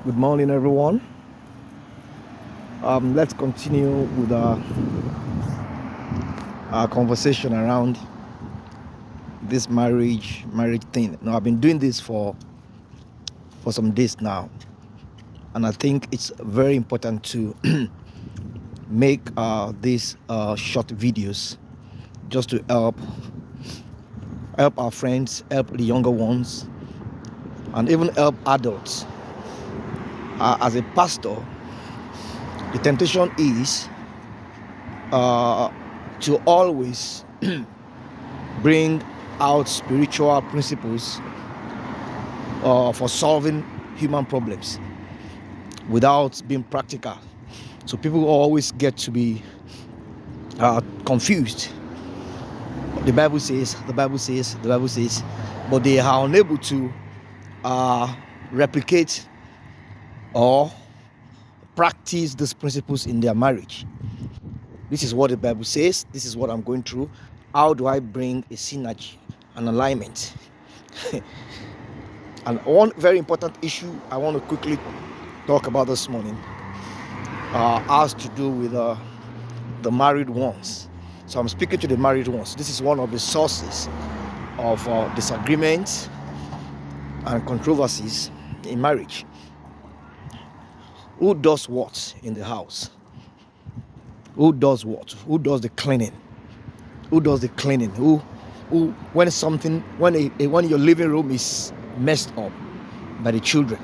Good morning, everyone. Let's continue with our conversation around this marriage thing. Now, I've been doing this for some days now, and I think it's very important to make these short videos just to help our friends, help the younger ones, and even help adults. As a pastor, the temptation is to always bring out spiritual principles for solving human problems without being practical. So people always get to be confused. The Bible says, but they are unable to replicate or practice these principles in their marriage. This is what the Bible says. This is what I'm going through. How do I bring a synergy, an alignment? And one very important issue I want to quickly talk about this morning has to do with the married ones. So I'm speaking to the married ones. This is one of the sources of disagreements and controversies in marriage. Who does what in the house? Who does what? Who does the cleaning? Who does the cleaning? Who when your living room is messed up by the children,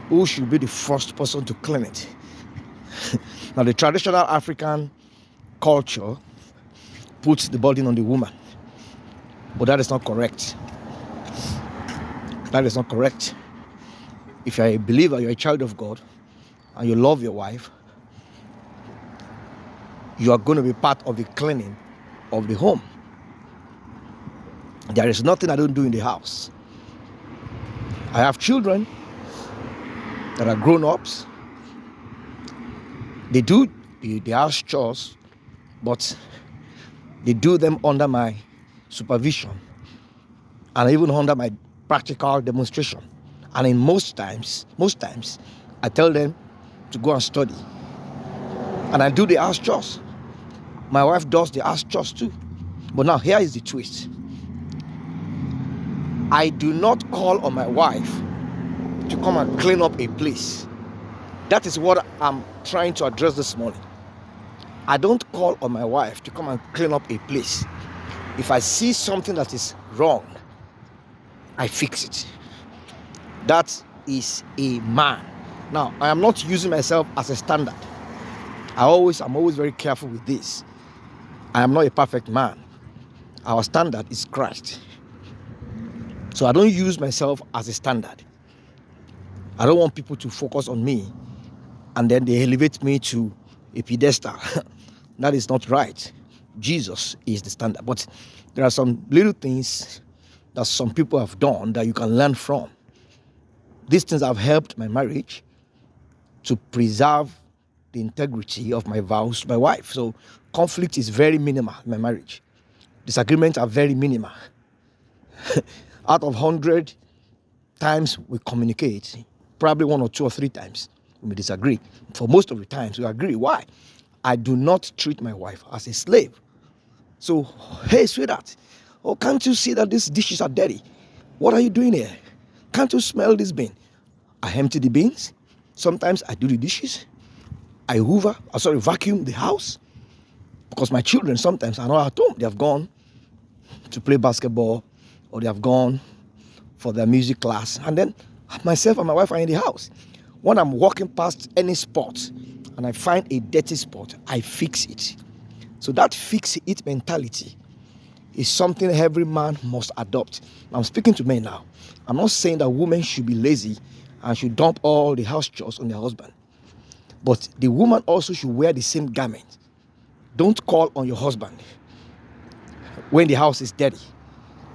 who should be the first person to clean it? Now, the traditional African culture puts the burden on the woman, but that is not correct. That is not correct. If you're a believer, you're a child of God, and you love your wife, you are going to be part of the cleaning of the home. There is nothing I don't do in the house. I have children that are grown-ups. They do the house chores, but they do them under my supervision and even under my practical demonstration. And in most times, I tell them to go and study. And I do the house chores. My wife does the house chores too. But now here is the twist. I do not call on my wife to come and clean up a place. That is what I'm trying to address this morning. I don't call on my wife to come and clean up a place. If I see something that is wrong, I fix it. That is a man. Now, I am not using myself as a standard. I'm always very careful with this. I am not a perfect man. Our standard is Christ. So I don't use myself as a standard. I don't want people to focus on me and then they elevate me to a pedestal. That is not right. Jesus is the standard. But there are some little things that some people have done that you can learn from. These things have helped my marriage to preserve the integrity of my vows to my wife. So conflict is very minimal in my marriage. Disagreements are very minimal. Out of 100 times we communicate, probably 1 or 2 or 3 times we may disagree. For most of the times we agree. Why? I do not treat my wife as a slave. So, hey, sweetheart, oh, can't you see that these dishes are dirty? What are you doing here? Can't you smell this bin? I empty the bins. Sometimes I do the dishes. I vacuum the house. Because my children sometimes are not at home. They have gone to play basketball or they have gone for their music class. And then myself and my wife are in the house. When I'm walking past any spot and I find a dirty spot, I fix it. So that fix it mentality is something every man must adopt. I'm speaking to men now. I'm not saying that women should be lazy and should dump all the house chores on their husband. But the woman also should wear the same garment. Don't call on your husband when the house is dirty.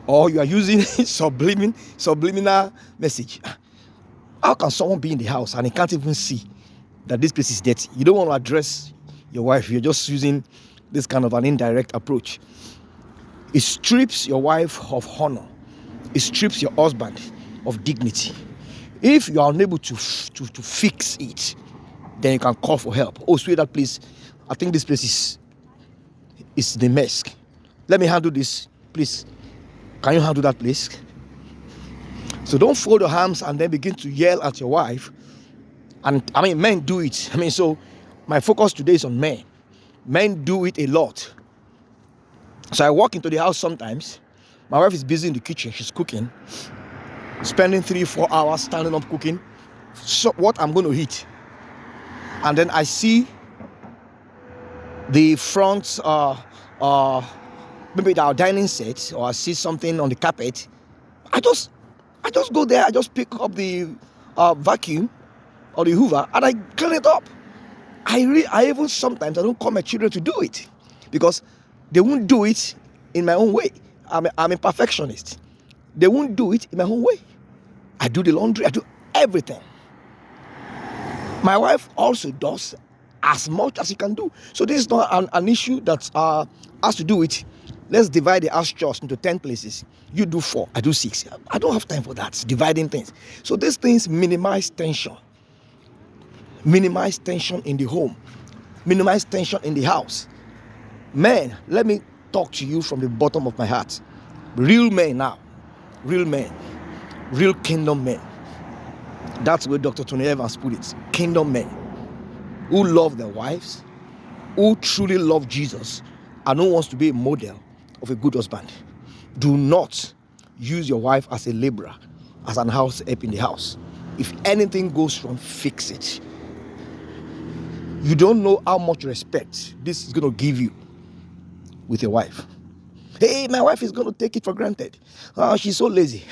Or you are using subliminal message. How can someone be in the house and he can't even see that this place is dirty? You don't want to address your wife. You're just using this kind of an indirect approach. It strips your wife of honor. It strips your husband of dignity. If you are unable to to fix it, then you can call for help. Oh, sweetheart, please, I think this place is the mess. Let me handle this, please. Can you handle that, please? So don't fold your arms and then begin to yell at your wife. And I mean, men do it. I mean, so my focus today is on men. Men do it a lot. So I walk into the house sometimes. My wife is busy in the kitchen. She's cooking, spending 3-4 hours standing up cooking. So what I'm going to eat. And then I see the front, maybe our dining set, or I see something on the carpet. I just go there. I just pick up the vacuum or the Hoover and I clean it up. I even sometimes I don't call my children to do it because they won't do it in my own way. I'm a perfectionist. They won't do it in my own way. I do the laundry. I do everything. My wife also does as much as she can do. So this is not an issue that has to do with, let's divide the house chores into 10 places. You do 4, I do 6. I don't have time for that, dividing things. So these things minimize tension. Minimize tension in the home. Minimize tension in the house. Men, let me talk to you from the bottom of my heart. Real men now. Real men. Real kingdom men. That's where Dr. Tony Evans put it. Kingdom men who love their wives, who truly love Jesus, and who wants to be a model of a good husband. Do not use your wife as a laborer, as an house help in the house. If anything goes wrong, fix it. You don't know how much respect this is going to give you with your wife. Hey, my wife is going to take it for granted. Oh, she's so lazy.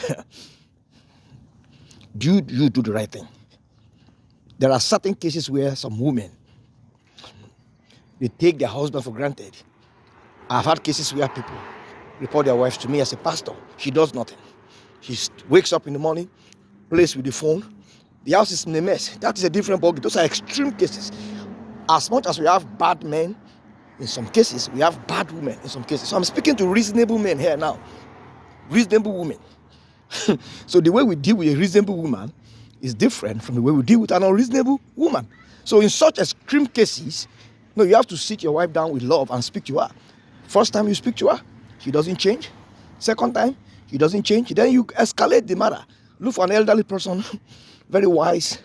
You do the right thing. There are certain cases where some women, they take their husband for granted. I've had cases where people report their wife to me as a pastor. She does nothing. She wakes up in the morning, plays with the phone. The house is in a mess. That is a different ballgame. Those are extreme cases. As much as we have bad men, in some cases, we have bad women in some cases. So I'm speaking to reasonable men here now. Reasonable women. So the way we deal with a reasonable woman is different from the way we deal with an unreasonable woman. So in such extreme cases, you have to sit your wife down with love and speak to her. First time you speak to her, she doesn't change. Second time, she doesn't change. Then you escalate the matter. Look for an elderly person, very wise,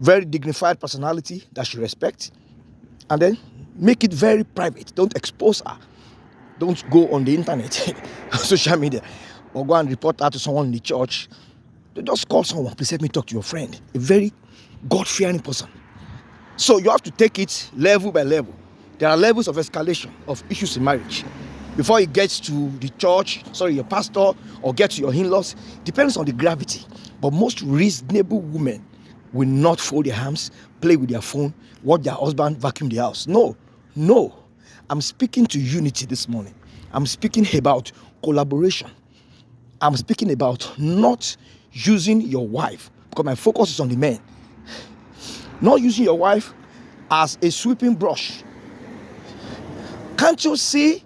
very dignified personality that she respects. And then make it very private. Don't expose her. Don't go on the internet, social media, or go and report her to someone in the church. Just call someone. Please let me talk to your friend. A very God-fearing person. So you have to take it level by level. There are levels of escalation of issues in marriage. Before it gets to the church, your pastor, or get to your in-laws, depends on the gravity. But most reasonable women will not fold their arms, play with their phone, watch their husband vacuum the house. No. I'm speaking to unity this morning. I'm speaking about collaboration. I'm speaking about not using your wife, because my focus is on the men. Not using your wife as a sweeping brush. Can't you see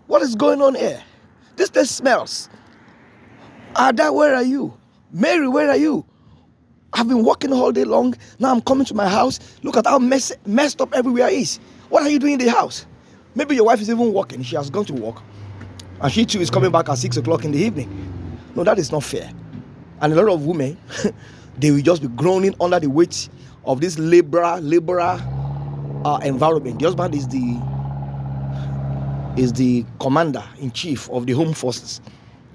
what is going on here? This place smells. Ada, where are you? Mary, where are you? I've been working all day long. Now I'm coming to my house. Look at how messed up everywhere is. What are you doing in the house? Maybe your wife is even working. She has gone to work. And she too is coming back at 6 o'clock in the evening. No, that is not fair. And a lot of women, they will just be groaning under the weight of this laborer environment. The husband is the commander-in-chief of the home forces.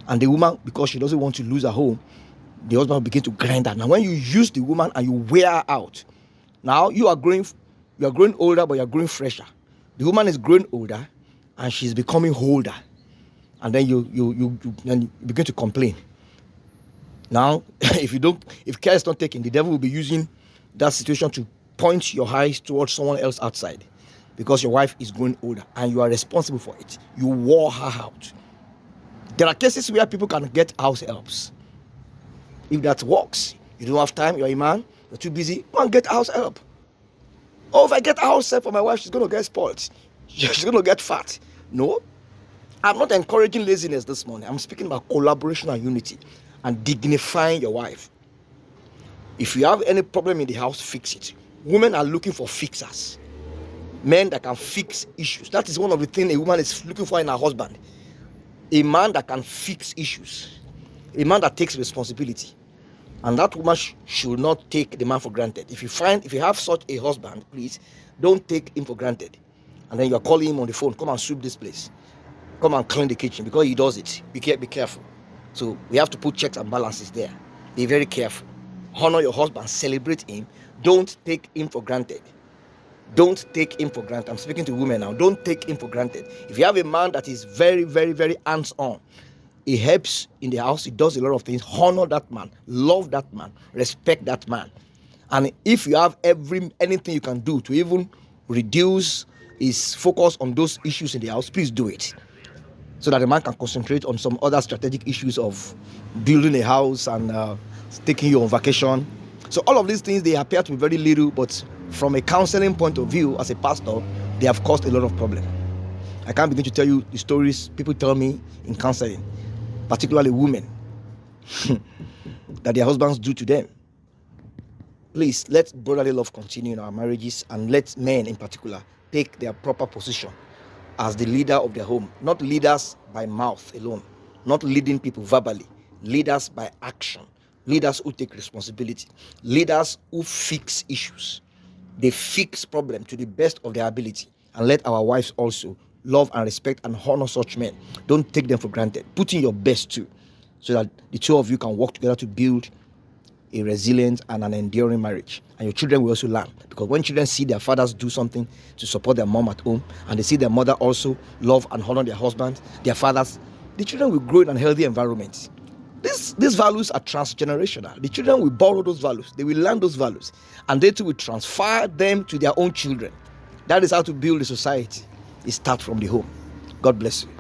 And the woman, because she doesn't want to lose her home, the husband will begin to grind her. Now, when you use the woman and you wear her out, now you are growing older, but you are growing fresher. The woman is growing older, and she's becoming older. And then you begin to complain. Now, if care is not taken, the devil will be using that situation to point your eyes towards someone else outside, because your wife is growing older and you are responsible for it. You wore her out. There are cases where people can get house helps. If that works, you don't have time, you're a man, you're too busy, go and get house help. Oh, if I get house help for my wife, she's going to get spoiled. She's going to get fat. No, I'm not encouraging laziness this morning. I'm speaking about collaboration and unity and dignifying your wife. If you have any problem in the house, fix it. Women are looking for fixers, men that can fix issues. That is one of the things a woman is looking for in her husband. A man that can fix issues, a man that takes responsibility. And that woman should not take the man for granted. If you have such a husband, please don't take him for granted. And then you're calling him on the phone, come and sweep this place, come and clean the kitchen, because he does it. Be careful. So we have to put checks and balances there. Be very careful. Honor your husband, celebrate him. Don't take him for granted. Don't take him for granted. I'm speaking to women now. Don't take him for granted. If you have a man that is very, very, very hands-on, he helps in the house, he does a lot of things, honor that man, love that man, respect that man. And if you have anything you can do to even reduce his focus on those issues in the house, please do it, so that the man can concentrate on some other strategic issues of building a house and taking you on vacation. So all of these things, they appear to be very little, but from a counseling point of view, as a pastor, they have caused a lot of problem. I can't begin to tell you the stories people tell me in counseling, particularly women, that their husbands do to them. Please, let brotherly love continue in our marriages, and let men in particular take their proper position as the leader of their home. Not leaders by mouth alone, not leading people verbally, leaders by action, leaders who take responsibility, leaders who fix issues. They fix problems to the best of their ability. And let our wives also love and respect and honor such men. Don't take them for granted. Put in your best too, so that the two of you can work together to build a resilient and an enduring marriage. And your children will also learn, because when children see their fathers do something to support their mom at home, and they see their mother also love and honor their husband, their fathers, the children will grow in a healthy environment. These values are transgenerational. The children will borrow those values. They will learn those values, and they too will transfer them to their own children. That is how to build a society. It starts from the home. God bless you.